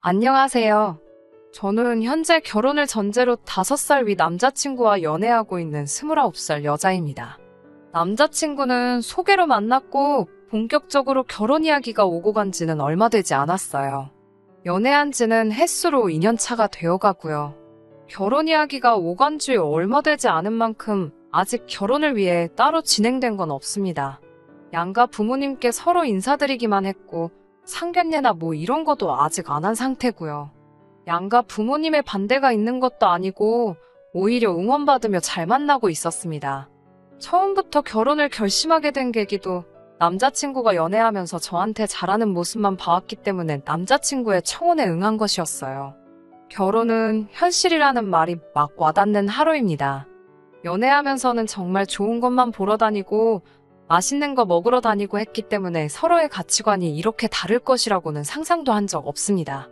안녕하세요. 저는 현재 결혼을 전제로 5살 위 남자친구와 연애하고 있는 29살 여자입니다. 남자친구는 소개로 만났고 본격적으로 결혼 이야기가 오고 간 지는 얼마 되지 않았어요. 연애한 지는 햇수로 2년 차가 되어 가고요. 결혼 이야기가 오간 지 얼마 되지 않은 만큼 아직 결혼을 위해 따로 진행된 건 없습니다. 양가 부모님께 서로 인사드리기만 했고 상견례나 뭐 이런 것도 아직 안 한 상태고요. 양가 부모님의 반대가 있는 것도 아니고 오히려 응원받으며 잘 만나고 있었습니다. 처음부터 결혼을 결심하게 된 계기도 남자친구가 연애하면서 저한테 잘하는 모습만 봐왔기 때문에 남자친구의 청혼에 응한 것이었어요. 결혼은 현실이라는 말이 막 와닿는 하루입니다. 연애하면서는 정말 좋은 것만 보러 다니고 맛있는 거 먹으러 다니고 했기 때문에 서로의 가치관이 이렇게 다를 것이라고는 상상도 한 적 없습니다.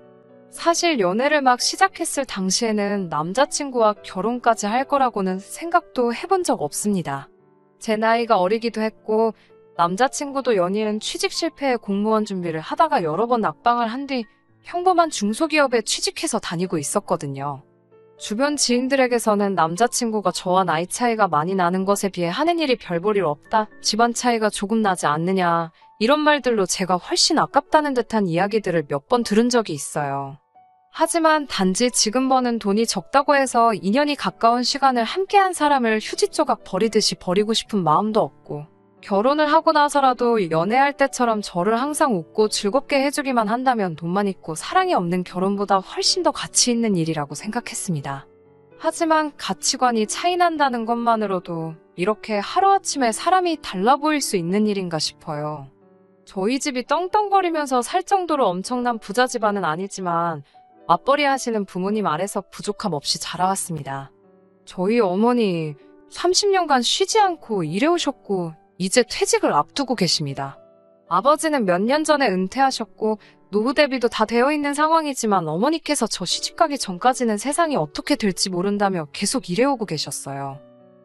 사실 연애를 막 시작했을 당시에는 남자친구와 결혼까지 할 거라고는 생각도 해본 적 없습니다. 제 나이가 어리기도 했고 남자친구도 연이은 취직 실패에 공무원 준비를 하다가 여러 번 낙방을 한 뒤 평범한 중소기업에 취직해서 다니고 있었거든요. 주변 지인들에게서는 남자친구가 저와 나이 차이가 많이 나는 것에 비해 하는 일이 별 볼 일 없다, 집안 차이가 조금 나지 않느냐, 이런 말들로 제가 훨씬 아깝다는 듯한 이야기들을 몇 번 들은 적이 있어요. 하지만 단지 지금 버는 돈이 적다고 해서 2년이 가까운 시간을 함께한 사람을 휴지 조각 버리듯이 버리고 싶은 마음도 없고, 결혼을 하고 나서라도 연애할 때처럼 저를 항상 웃고 즐겁게 해주기만 한다면 돈만 있고 사랑이 없는 결혼보다 훨씬 더 가치 있는 일이라고 생각했습니다. 하지만 가치관이 차이 난다는 것만으로도 이렇게 하루아침에 사람이 달라 보일 수 있는 일인가 싶어요. 저희 집이 떵떵거리면서 살 정도로 엄청난 부자 집안은 아니지만 맞벌이 하시는 부모님 아래서 부족함 없이 자라왔습니다. 저희 어머니 30년간 쉬지 않고 일해오셨고 이제 퇴직을 앞두고 계십니다. 아버지는 몇 년 전에 은퇴하셨고 노후 대비도 다 되어 있는 상황이지만 어머니께서 저 시집가기 전까지는 세상이 어떻게 될지 모른다며 계속 일해오고 계셨어요.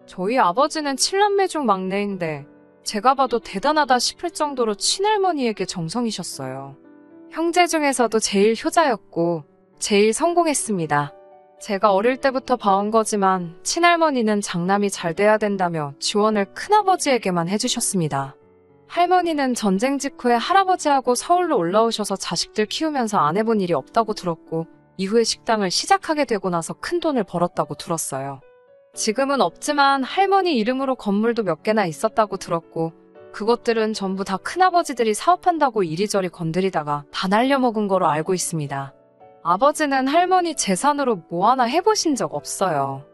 저희 아버지는 7남매 중 막내인데 제가 봐도 대단하다 싶을 정도로 친할머니에게 정성이셨어요. 형제 중에서도 제일 효자였고 제일 성공했습니다. 제가 어릴 때부터 봐온 거지만 친할머니는 장남이 잘 돼야 된다며 지원을 큰아버지에게만 해주셨습니다. 할머니는 전쟁 직후에 할아버지하고 서울로 올라오셔서 자식들 키우면서 안 해본 일이 없다고 들었고 이후에 식당을 시작하게 되고 나서 큰 돈을 벌었다고 들었어요. 지금은 없지만 할머니 이름으로 건물도 몇 개나 있었다고 들었고 그것들은 전부 다 큰아버지들이 사업한다고 이리저리 건드리다가 다 날려먹은 거로 알고 있습니다. 아버지는 할머니 재산으로 뭐 하나 해보신 적 없어요.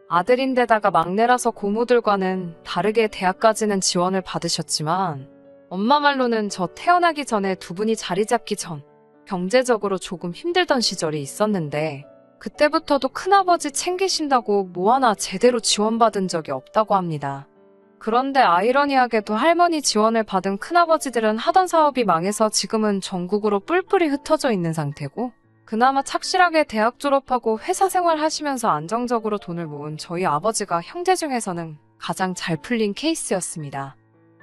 아들인데다가 막내라서 고모들과는 다르게 대학까지는 지원을 받으셨지만 엄마 말로는 저 태어나기 전에 두 분이 자리 잡기 전 경제적으로 조금 힘들던 시절이 있었는데 그때부터도 큰아버지 챙기신다고 뭐 하나 제대로 지원받은 적이 없다고 합니다. 그런데 아이러니하게도 할머니 지원을 받은 큰아버지들은 하던 사업이 망해서 지금은 전국으로 뿔뿔이 흩어져 있는 상태고 그나마 착실하게 대학 졸업하고 회사 생활 하시면서 안정적으로 돈을 모은 저희 아버지가 형제 중에서는 가장 잘 풀린 케이스였습니다.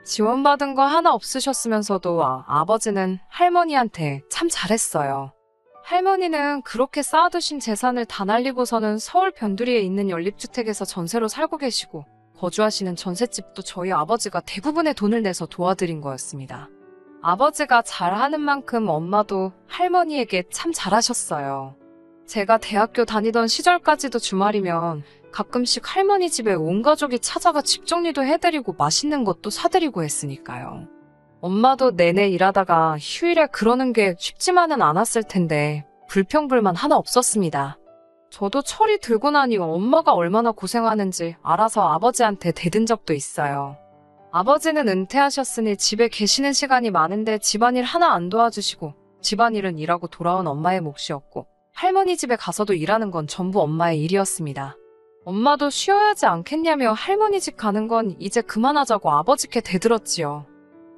지원받은 거 하나 없으셨으면서도 아버지는 할머니한테 참 잘했어요. 할머니는 그렇게 쌓아두신 재산을 다 날리고서는 서울 변두리에 있는 연립주택에서 전세로 살고 계시고 거주하시는 전셋집도 저희 아버지가 대부분의 돈을 내서 도와드린 거였습니다. 아버지가 잘하는 만큼 엄마도 할머니에게 참 잘하셨어요. 제가 대학교 다니던 시절까지도 주말이면 가끔씩 할머니 집에 온 가족이 찾아가 집 정리도 해드리고 맛있는 것도 사드리고 했으니까요. 엄마도 내내 일하다가 휴일에 그러는 게 쉽지만은 않았을 텐데 불평불만 하나 없었습니다. 저도 철이 들고 나니 엄마가 얼마나 고생하는지 알아서 아버지한테 대든 적도 있어요. 아버지는 은퇴하셨으니 집에 계시는 시간이 많은데 집안일 하나 안 도와주시고 집안일은 일하고 돌아온 엄마의 몫이었고 할머니 집에 가서도 일하는 건 전부 엄마의 일이었습니다. 엄마도 쉬어야지 않겠냐며 할머니 집 가는 건 이제 그만하자고 아버지께 대들었지요.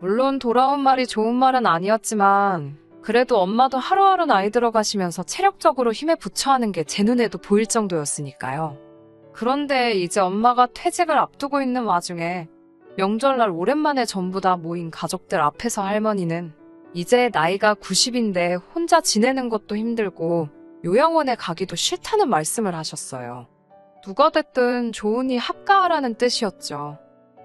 물론 돌아온 말이 좋은 말은 아니었지만 그래도 엄마도 하루하루 나이 들어가시면서 체력적으로 힘에 부처하는 게 제 눈에도 보일 정도였으니까요. 그런데 이제 엄마가 퇴직을 앞두고 있는 와중에 명절날 오랜만에 전부 다 모인 가족들 앞에서 할머니는 이제 나이가 90인데 혼자 지내는 것도 힘들고 요양원에 가기도 싫다는 말씀을 하셨어요. 누가 됐든 좋으니 합가하라는 뜻이었죠.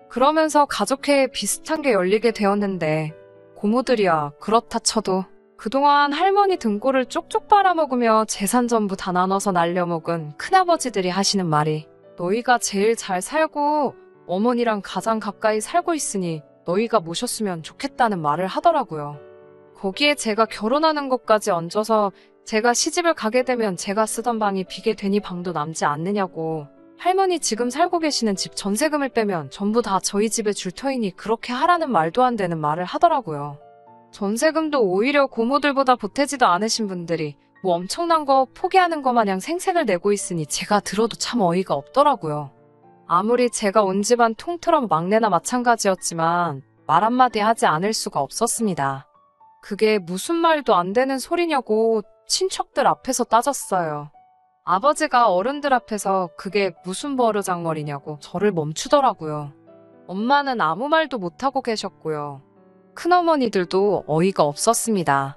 그러면서 가족회에 비슷한 게 열리게 되었는데 고모들이야 그렇다 쳐도 그동안 할머니 등골을 쪽쪽 빨아먹으며 재산 전부 다 나눠서 날려먹은 큰아버지들이 하시는 말이 너희가 제일 잘 살고 어머니랑 가장 가까이 살고 있으니 너희가 모셨으면 좋겠다는 말을 하더라고요. 거기에 제가 결혼하는 것까지 얹어서 제가 시집을 가게 되면 제가 쓰던 방이 비게 되니 방도 남지 않느냐고 할머니 지금 살고 계시는 집 전세금을 빼면 전부 다 저희 집에 줄 터이니 그렇게 하라는 말도 안 되는 말을 하더라고요. 전세금도 오히려 고모들보다 보태지도 않으신 분들이 뭐 엄청난 거 포기하는 거 마냥 생색을 내고 있으니 제가 들어도 참 어이가 없더라고요. 아무리 제가 온 집안 통틀어 막내나 마찬가지였지만 말 한마디 하지 않을 수가 없었습니다. 그게 무슨 말도 안 되는 소리냐고 친척들 앞에서 따졌어요. 아버지가 어른들 앞에서 그게 무슨 버르장머리냐고 저를 멈추더라고요. 엄마는 아무 말도 못하고 계셨고요. 큰어머니들도 어이가 없었습니다.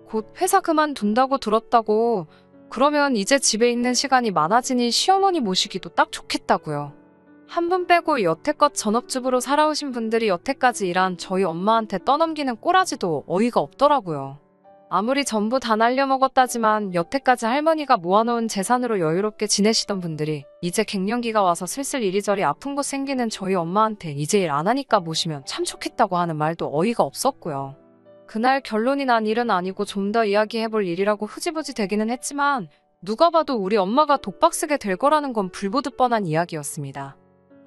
곧 회사 그만둔다고 들었다고 그러면 이제 집에 있는 시간이 많아지니 시어머니 모시기도 딱 좋겠다고요. 한 분 빼고 여태껏 전업주부로 살아오신 분들이 여태까지 일한 저희 엄마한테 떠넘기는 꼬라지도 어이가 없더라고요. 아무리 전부 다 날려먹었다지만 여태까지 할머니가 모아놓은 재산으로 여유롭게 지내시던 분들이 이제 갱년기가 와서 슬슬 이리저리 아픈 곳 생기는 저희 엄마한테 이제 일 안 하니까 모시면 참 좋겠다고 하는 말도 어이가 없었고요. 그날 결론이 난 일은 아니고 좀 더 이야기해볼 일이라고 흐지부지 되기는 했지만 누가 봐도 우리 엄마가 독박 쓰게 될 거라는 건 불보듯 뻔한 이야기였습니다.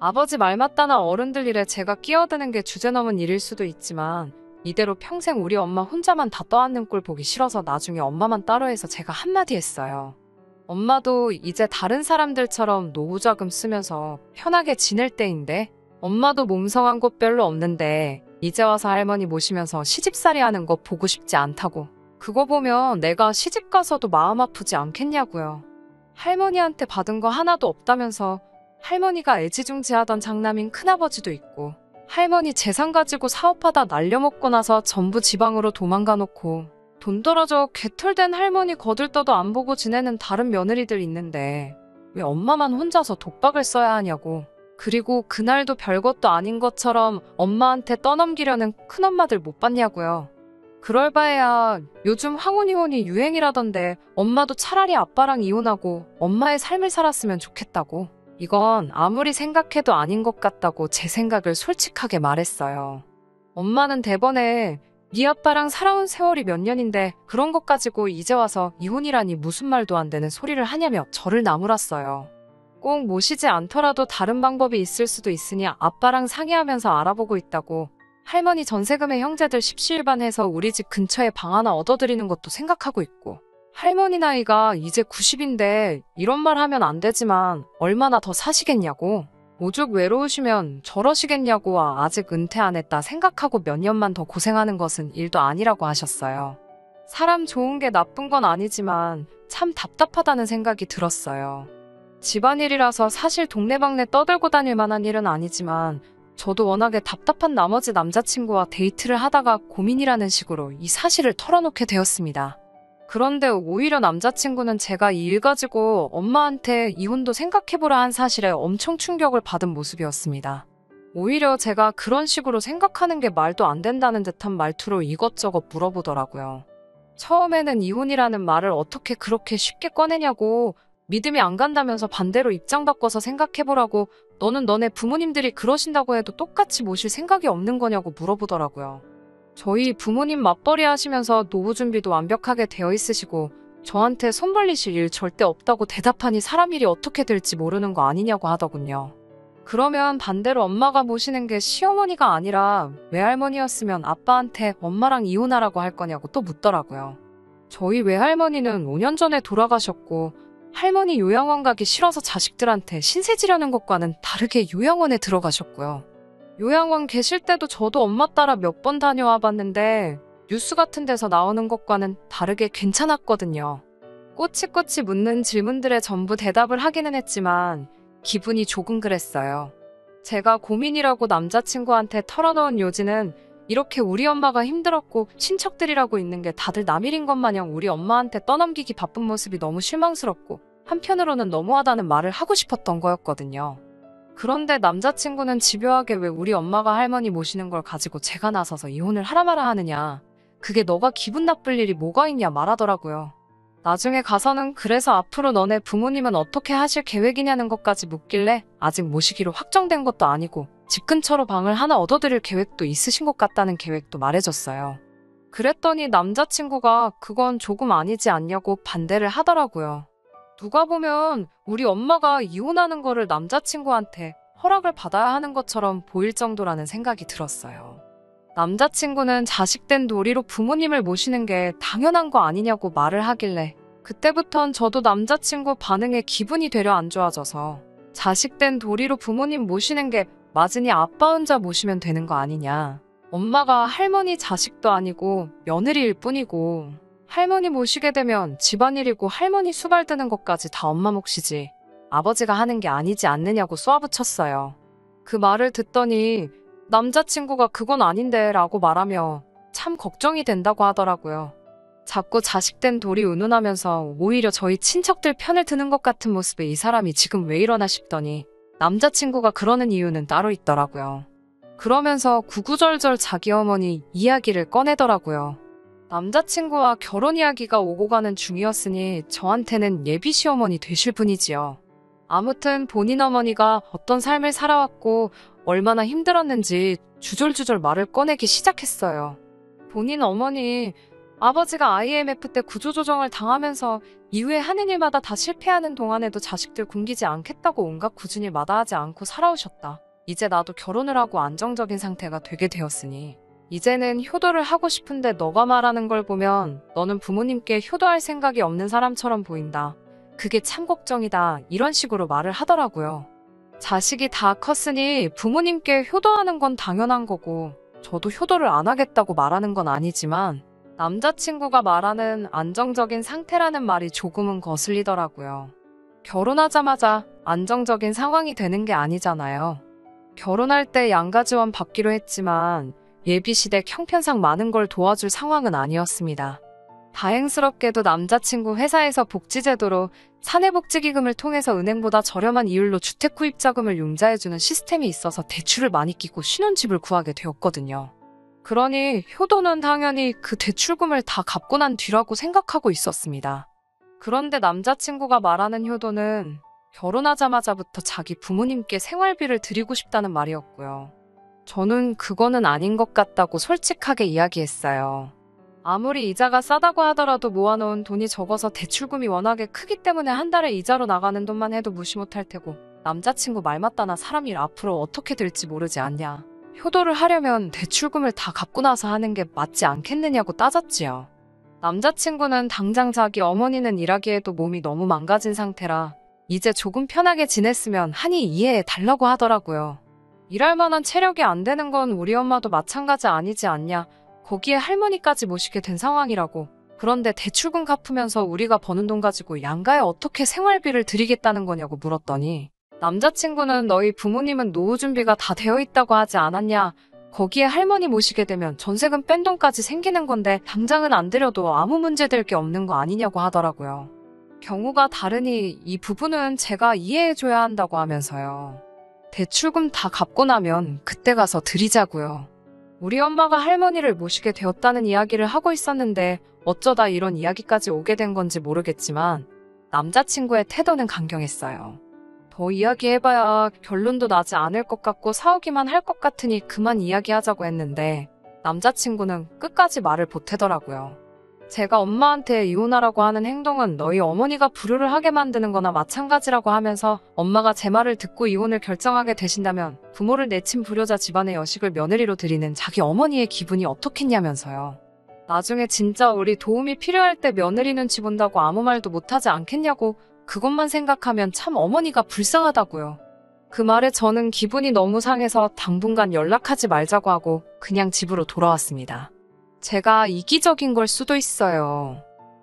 아버지 말 맞다나 어른들 일에 제가 끼어드는 게 주제넘은 일일 수도 있지만 이대로 평생 우리 엄마 혼자만 다 떠안는 꼴 보기 싫어서 나중에 엄마만 따로 해서 제가 한마디 했어요. 엄마도 이제 다른 사람들처럼 노후자금 쓰면서 편하게 지낼 때인데 엄마도 몸성한 곳 별로 없는데 이제 와서 할머니 모시면서 시집살이 하는 거 보고 싶지 않다고. 그거 보면 내가 시집 가서도 마음 아프지 않겠냐고요. 할머니한테 받은 거 하나도 없다면서 할머니가 애지중지하던 장남인 큰아버지도 있고 할머니 재산 가지고 사업하다 날려먹고 나서 전부 지방으로 도망가 놓고 돈 떨어져 개털된 할머니 거들떠도 안 보고 지내는 다른 며느리들 있는데 왜 엄마만 혼자서 독박을 써야 하냐고. 그리고 그날도 별것도 아닌 것처럼 엄마한테 떠넘기려는 큰엄마들 못 봤냐고요. 그럴 바에야 요즘 황혼이혼이 유행이라던데 엄마도 차라리 아빠랑 이혼하고 엄마의 삶을 살았으면 좋겠다고. 이건 아무리 생각해도 아닌 것 같다고 제 생각을 솔직하게 말했어요. 엄마는 대번에 네 아빠랑 살아온 세월이 몇 년인데 그런 것 가지고 이제 와서 이혼이라니 무슨 말도 안 되는 소리를 하냐며 저를 나무랐어요. 꼭 모시지 않더라도 다른 방법이 있을 수도 있으니 아빠랑 상의하면서 알아보고 있다고. 할머니 전세금에 형제들 십시일반해서 우리 집 근처에 방 하나 얻어드리는 것도 생각하고 있고. 할머니 나이가 이제 90인데 이런 말 하면 안 되지만 얼마나 더 사시겠냐고. 오죽 외로우시면 저러시겠냐고. 아직 은퇴 안 했다 생각하고 몇 년만 더 고생하는 것은 일도 아니라고 하셨어요. 사람 좋은 게 나쁜 건 아니지만 참 답답하다는 생각이 들었어요. 집안일이라서 사실 동네방네 떠들고 다닐 만한 일은 아니지만 저도 워낙에 답답한 나머지 남자친구와 데이트를 하다가 고민이라는 식으로 이 사실을 털어놓게 되었습니다. 그런데 오히려 남자친구는 제가 이 일 가지고 엄마한테 이혼도 생각해보라 한 사실에 엄청 충격을 받은 모습이었습니다. 오히려 제가 그런 식으로 생각하는 게 말도 안 된다는 듯한 말투로 이것저것 물어보더라고요. 처음에는 이혼이라는 말을 어떻게 그렇게 쉽게 꺼내냐고, 믿음이 안 간다면서 반대로 입장 바꿔서 생각해보라고, 너는 너네 부모님들이 그러신다고 해도 똑같이 모실 생각이 없는 거냐고 물어보더라고요. 저희 부모님 맞벌이 하시면서 노후 준비도 완벽하게 되어 있으시고 저한테 손 벌리실 일 절대 없다고 대답하니 사람 일이 어떻게 될지 모르는 거 아니냐고 하더군요. 그러면 반대로 엄마가 모시는 게 시어머니가 아니라 외할머니였으면 아빠한테 엄마랑 이혼하라고 할 거냐고 또 묻더라고요. 저희 외할머니는 5년 전에 돌아가셨고 할머니 요양원 가기 싫어서 자식들한테 신세 지려는 것과는 다르게 요양원에 들어가셨고요. 요양원 계실 때도 저도 엄마 따라 몇 번 다녀와 봤는데 뉴스 같은 데서 나오는 것과는 다르게 괜찮았거든요. 꼬치꼬치 묻는 질문들에 전부 대답을 하기는 했지만 기분이 조금 그랬어요. 제가 고민이라고 남자친구한테 털어놓은 요지는 이렇게 우리 엄마가 힘들었고 친척들이라고 있는 게 다들 남 일인 것 마냥 우리 엄마한테 떠넘기기 바쁜 모습이 너무 실망스럽고 한편으로는 너무하다는 말을 하고 싶었던 거였거든요. 그런데 남자친구는 집요하게 왜 우리 엄마가 할머니 모시는 걸 가지고 제가 나서서 이혼을 하라 마라 하느냐. 그게 너가 기분 나쁠 일이 뭐가 있냐 말하더라고요. 나중에 가서는 그래서 앞으로 너네 부모님은 어떻게 하실 계획이냐는 것까지 묻길래 아직 모시기로 확정된 것도 아니고 집 근처로 방을 하나 얻어드릴 계획도 있으신 것 같다는 계획도 말해줬어요. 그랬더니 남자친구가 그건 조금 아니지 않냐고 반대를 하더라고요. 누가 보면 우리 엄마가 이혼하는 거를 남자친구한테 허락을 받아야 하는 것처럼 보일 정도라는 생각이 들었어요. 남자친구는 자식된 도리로 부모님을 모시는 게 당연한 거 아니냐고 말을 하길래 그때부턴 저도 남자친구 반응에 기분이 되려 안 좋아져서 자식된 도리로 부모님 모시는 게 맞으니 아빠 혼자 모시면 되는 거 아니냐. 엄마가 할머니 자식도 아니고 며느리일 뿐이고 할머니 모시게 되면 집안일이고 할머니 수발 드는 것까지 다 엄마 몫이지 아버지가 하는 게 아니지 않느냐고 쏘아붙였어요. 그 말을 듣더니 남자친구가 그건 아닌데 라고 말하며 참 걱정이 된다고 하더라고요. 자꾸 자식된 도리 운운하면서 오히려 저희 친척들 편을 드는 것 같은 모습에 이 사람이 지금 왜 이러나 싶더니 남자친구가 그러는 이유는 따로 있더라고요. 그러면서 구구절절 자기 어머니 이야기를 꺼내더라고요. 남자친구와 결혼 이야기가 오고 가는 중이었으니 저한테는 예비 시어머니 되실 분이지요. 아무튼 본인 어머니가 어떤 삶을 살아왔고 얼마나 힘들었는지 주절주절 말을 꺼내기 시작했어요. 본인 어머니, 아버지가 IMF 때 구조조정을 당하면서 이후에 하는 일마다 다 실패하는 동안에도 자식들 굶기지 않겠다고 온갖 굳은 일 마다하지 않고 살아오셨다. 이제 나도 결혼을 하고 안정적인 상태가 되게 되었으니 이제는 효도를 하고 싶은데 너가 말하는 걸 보면 너는 부모님께 효도할 생각이 없는 사람처럼 보인다. 그게 참 걱정이다. 이런 식으로 말을 하더라고요. 자식이 다 컸으니 부모님께 효도하는 건 당연한 거고 저도 효도를 안 하겠다고 말하는 건 아니지만 남자친구가 말하는 안정적인 상태라는 말이 조금은 거슬리더라고요. 결혼하자마자 안정적인 상황이 되는 게 아니잖아요. 결혼할 때 양가지원 받기로 했지만 예비시댁 형편상 많은 걸 도와줄 상황은 아니었습니다. 다행스럽게도 남자친구 회사에서 복지제도로 사내복지기금을 통해서 은행보다 저렴한 이율로 주택 구입 자금을 융자해주는 시스템이 있어서 대출을 많이 끼고 신혼집을 구하게 되었거든요. 그러니 효도는 당연히 그 대출금을 다 갚고 난 뒤라고 생각하고 있었습니다. 그런데 남자친구가 말하는 효도는 결혼하자마자부터 자기 부모님께 생활비를 드리고 싶다는 말이었고요. 저는 그거는 아닌 것 같다고 솔직하게 이야기했어요. 아무리 이자가 싸다고 하더라도 모아놓은 돈이 적어서 대출금이 워낙에 크기 때문에 한 달에 이자로 나가는 돈만 해도 무시 못할 테고 남자친구 말 맞다나 사람 일 앞으로 어떻게 될지 모르지 않냐. 효도를 하려면 대출금을 다 갚고 나서 하는 게 맞지 않겠느냐고 따졌지요. 남자친구는 당장 자기 어머니는 일하기에도 몸이 너무 망가진 상태라 이제 조금 편하게 지냈으면 하니 이해해 달라고 하더라고요. 일할 만한 체력이 안 되는 건 우리 엄마도 마찬가지 아니지 않냐. 거기에 할머니까지 모시게 된 상황이라고. 그런데 대출금 갚으면서 우리가 버는 돈 가지고 양가에 어떻게 생활비를 드리겠다는 거냐고 물었더니 남자친구는 너희 부모님은 노후 준비가 다 되어 있다고 하지 않았냐. 거기에 할머니 모시게 되면 전세금 뺀 돈까지 생기는 건데 당장은 안 드려도 아무 문제될 게 없는 거 아니냐고 하더라고요. 경우가 다르니 이 부분은 제가 이해해줘야 한다고 하면서요. 대출금 다 갚고 나면 그때 가서 드리자고요. 우리 엄마가 할머니를 모시게 되었다는 이야기를 하고 있었는데 어쩌다 이런 이야기까지 오게 된 건지 모르겠지만 남자친구의 태도는 강경했어요. 더 이야기해봐야 결론도 나지 않을 것 같고 싸우기만 할 것 같으니 그만 이야기하자고 했는데 남자친구는 끝까지 말을 보태더라고요. 제가 엄마한테 이혼하라고 하는 행동은 너희 어머니가 불효를 하게 만드는 거나 마찬가지라고 하면서 엄마가 제 말을 듣고 이혼을 결정하게 되신다면 부모를 내친 불효자 집안의 여식을 며느리로 드리는 자기 어머니의 기분이 어떻겠냐면서요. 나중에 진짜 우리 도움이 필요할 때 며느리 눈치 본다고 아무 말도 못하지 않겠냐고 그것만 생각하면 참 어머니가 불쌍하다고요. 그 말에 저는 기분이 너무 상해서 당분간 연락하지 말자고 하고 그냥 집으로 돌아왔습니다. 제가 이기적인 걸 수도 있어요.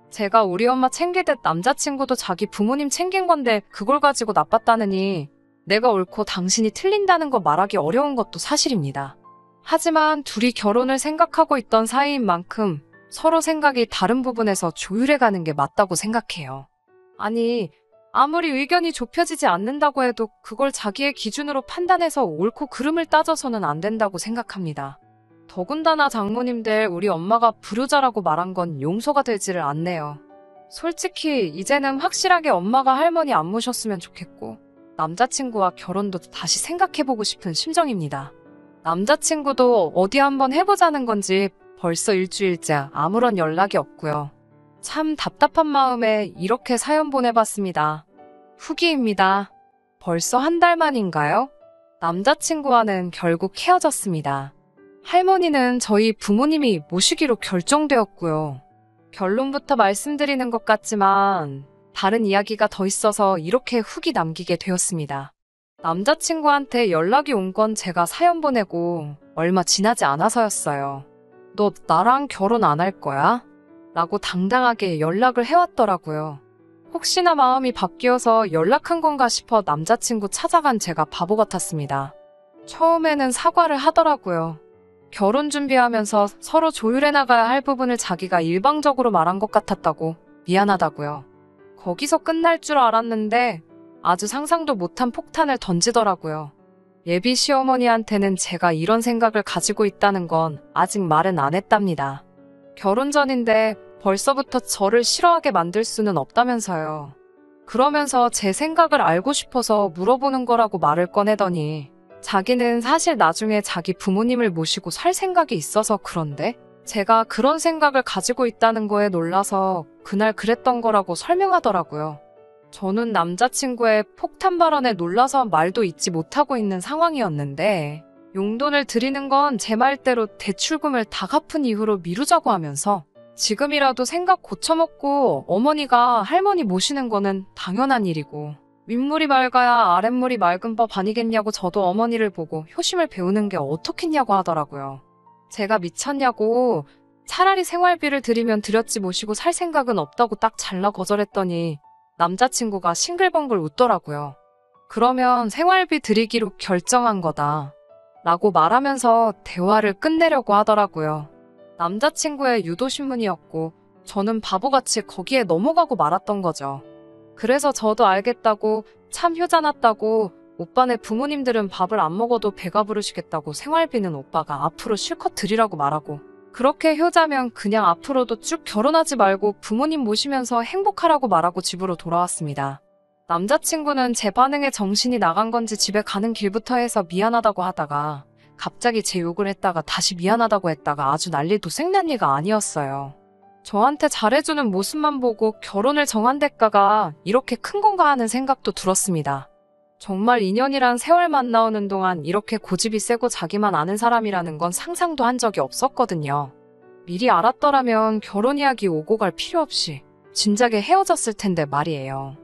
제가 우리 엄마 챙기듯 남자친구도 자기 부모님 챙긴 건데 그걸 가지고 나빴다느니 내가 옳고 당신이 틀린다는 거 말하기 어려운 것도 사실입니다. 하지만 둘이 결혼을 생각하고 있던 사이인 만큼 서로 생각이 다른 부분에서 조율해가는 게 맞다고 생각해요. 아니, 아무리 의견이 좁혀지지 않는다고 해도 그걸 자기의 기준으로 판단해서 옳고 그름을 따져서는 안 된다고 생각합니다. 더군다나 장모님들 우리 엄마가 불효자라고 말한 건 용서가 되지를 않네요. 솔직히 이제는 확실하게 엄마가 할머니 안 모셨으면 좋겠고 남자친구와 결혼도 다시 생각해보고 싶은 심정입니다. 남자친구도 어디 한번 해보자는 건지 벌써 일주일째 아무런 연락이 없고요. 참 답답한 마음에 이렇게 사연 보내봤습니다. 후기입니다. 벌써 한 달 만인가요? 남자친구와는 결국 헤어졌습니다. 할머니는 저희 부모님이 모시기로 결정되었고요. 결론부터 말씀드리는 것 같지만 다른 이야기가 더 있어서 이렇게 후기 남기게 되었습니다. 남자친구한테 연락이 온 건 제가 사연 보내고 얼마 지나지 않아서였어요. 너 나랑 결혼 안 할 거야? 라고 당당하게 연락을 해왔더라고요. 혹시나 마음이 바뀌어서 연락한 건가 싶어 남자친구 찾아간 제가 바보 같았습니다. 처음에는 사과를 하더라고요. 결혼 준비하면서 서로 조율해 나가야 할 부분을 자기가 일방적으로 말한 것 같았다고 미안하다고요. 거기서 끝날 줄 알았는데 아주 상상도 못한 폭탄을 던지더라고요. 예비 시어머니한테는 제가 이런 생각을 가지고 있다는 건 아직 말은 안 했답니다. 결혼 전인데 벌써부터 저를 싫어하게 만들 수는 없다면서요. 그러면서 제 생각을 알고 싶어서 물어보는 거라고 말을 꺼내더니 자기는 사실 나중에 자기 부모님을 모시고 살 생각이 있어서 그런데 제가 그런 생각을 가지고 있다는 거에 놀라서 그날 그랬던 거라고 설명하더라고요. 저는 남자친구의 폭탄 발언에 놀라서 말도 잇지 못하고 있는 상황이었는데 용돈을 드리는 건 제 말대로 대출금을 다 갚은 이후로 미루자고 하면서 지금이라도 생각 고쳐먹고 어머니가 할머니 모시는 거는 당연한 일이고 윗물이 맑아야 아랫물이 맑은 법 아니겠냐고 저도 어머니를 보고 효심을 배우는 게 어떻겠냐고 하더라고요. 제가 미쳤냐고 차라리 생활비를 드리면 드렸지 모시고 살 생각은 없다고 딱 잘라 거절했더니 남자친구가 싱글벙글 웃더라고요. 그러면 생활비 드리기로 결정한 거다 라고 말하면서 대화를 끝내려고 하더라고요. 남자친구의 유도신문이었고 저는 바보같이 거기에 넘어가고 말았던 거죠. 그래서 저도 알겠다고 참 효자 났다고 오빠네 부모님들은 밥을 안 먹어도 배가 부르시겠다고 생활비는 오빠가 앞으로 실컷 드리라고 말하고 그렇게 효자면 그냥 앞으로도 쭉 결혼하지 말고 부모님 모시면서 행복하라고 말하고 집으로 돌아왔습니다. 남자친구는 제 반응에 정신이 나간 건지 집에 가는 길부터 해서 미안하다고 하다가 갑자기 제 욕을 했다가 다시 미안하다고 했다가 아주 난리도 생난리가 아니었어요. 저한테 잘해주는 모습만 보고 결혼을 정한 대가가 이렇게 큰 건가 하는 생각도 들었습니다. 정말 인연이란 세월 만나오는 동안 이렇게 고집이 세고 자기만 아는 사람이라는 건 상상도 한 적이 없었거든요. 미리 알았더라면 결혼 이야기 오고 갈 필요 없이 진작에 헤어졌을 텐데 말이에요.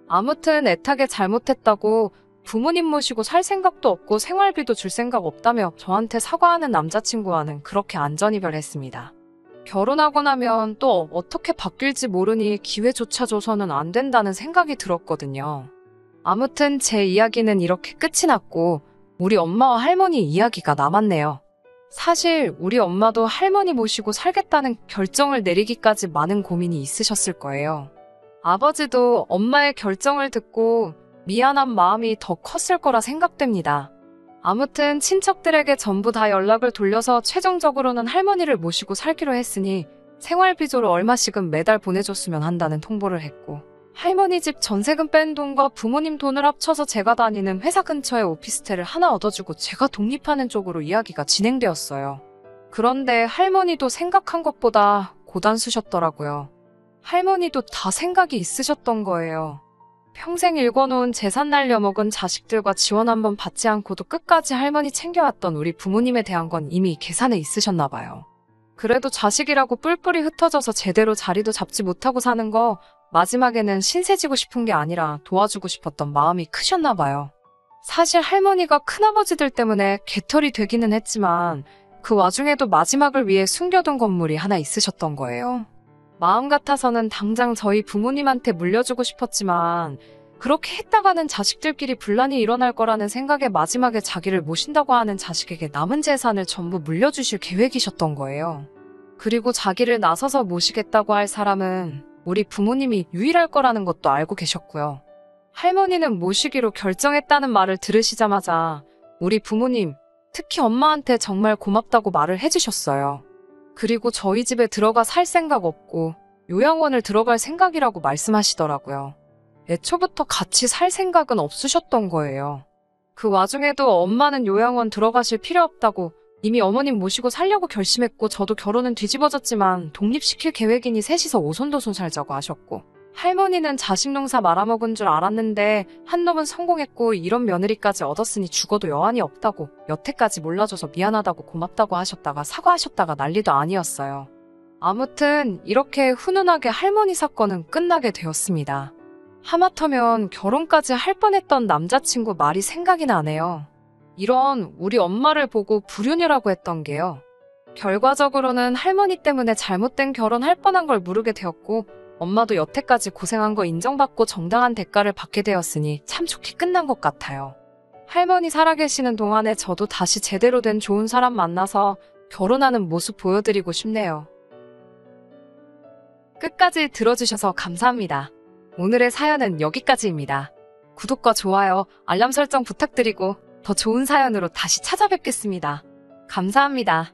아무튼 애타게 잘못했다고 부모님 모시고 살 생각도 없고 생활비도 줄 생각 없다며 저한테 사과하는 남자친구와는 그렇게 안전이별했습니다. 결혼하고 나면 또 어떻게 바뀔지 모르니 기회조차 줘서는 안 된다는 생각이 들었거든요. 아무튼 제 이야기는 이렇게 끝이 났고 우리 엄마와 할머니 이야기가 남았네요. 사실 우리 엄마도 할머니 모시고 살겠다는 결정을 내리기까지 많은 고민이 있으셨을 거예요. 아버지도 엄마의 결정을 듣고 미안한 마음이 더 컸을 거라 생각됩니다. 아무튼 친척들에게 전부 다 연락을 돌려서 최종적으로는 할머니를 모시고 살기로 했으니 생활비조로 얼마씩은 매달 보내줬으면 한다는 통보를 했고 할머니 집 전세금 뺀 돈과 부모님 돈을 합쳐서 제가 다니는 회사 근처에 오피스텔을 하나 얻어주고 제가 독립하는 쪽으로 이야기가 진행되었어요. 그런데 할머니도 생각한 것보다 고단수셨더라고요. 할머니도 다 생각이 있으셨던 거예요. 평생 일궈놓은 재산 날려먹은 자식들과 지원 한번 받지 않고도 끝까지 할머니 챙겨왔던 우리 부모님에 대한 건 이미 계산에 있으셨나 봐요. 그래도 자식이라고 뿔뿔이 흩어져서 제대로 자리도 잡지 못하고 사는 거 마지막에는 신세지고 싶은 게 아니라 도와주고 싶었던 마음이 크셨나 봐요. 사실 할머니가 큰아버지들 때문에 개털이 되기는 했지만 그 와중에도 마지막을 위해 숨겨둔 건물이 하나 있으셨던 거예요. 마음 같아서는 당장 저희 부모님한테 물려주고 싶었지만 그렇게 했다가는 자식들끼리 분란이 일어날 거라는 생각에 마지막에 자기를 모신다고 하는 자식에게 남은 재산을 전부 물려주실 계획이셨던 거예요. 그리고 자기를 나서서 모시겠다고 할 사람은 우리 부모님이 유일할 거라는 것도 알고 계셨고요. 할머니는 모시기로 결정했다는 말을 들으시자마자 우리 부모님, 특히 엄마한테 정말 고맙다고 말을 해주셨어요. 그리고 저희 집에 들어가 살 생각 없고 요양원을 들어갈 생각이라고 말씀하시더라고요. 애초부터 같이 살 생각은 없으셨던 거예요. 그 와중에도 엄마는 요양원 들어가실 필요 없다고 이미 어머님 모시고 살려고 결심했고 저도 결혼은 뒤집어졌지만 독립시킬 계획이니 셋이서 오손도손 살자고 하셨고 할머니는 자식 농사 말아먹은 줄 알았는데 한 놈은 성공했고 이런 며느리까지 얻었으니 죽어도 여한이 없다고 여태까지 몰라줘서 미안하다고 고맙다고 하셨다가 사과하셨다가 난리도 아니었어요. 아무튼 이렇게 훈훈하게 할머니 사건은 끝나게 되었습니다. 하마터면 결혼까지 할 뻔했던 남자친구 말이 생각이 나네요. 이런 우리 엄마를 보고 불효녀라고 했던 게요. 결과적으로는 할머니 때문에 잘못된 결혼할 뻔한 걸 모르게 되었고 엄마도 여태까지 고생한 거 인정받고 정당한 대가를 받게 되었으니 참 좋게 끝난 것 같아요. 할머니 살아계시는 동안에 저도 다시 제대로 된 좋은 사람 만나서 결혼하는 모습 보여드리고 싶네요. 끝까지 들어주셔서 감사합니다. 오늘의 사연은 여기까지입니다. 구독과 좋아요, 알람 설정 부탁드리고 더 좋은 사연으로 다시 찾아뵙겠습니다. 감사합니다.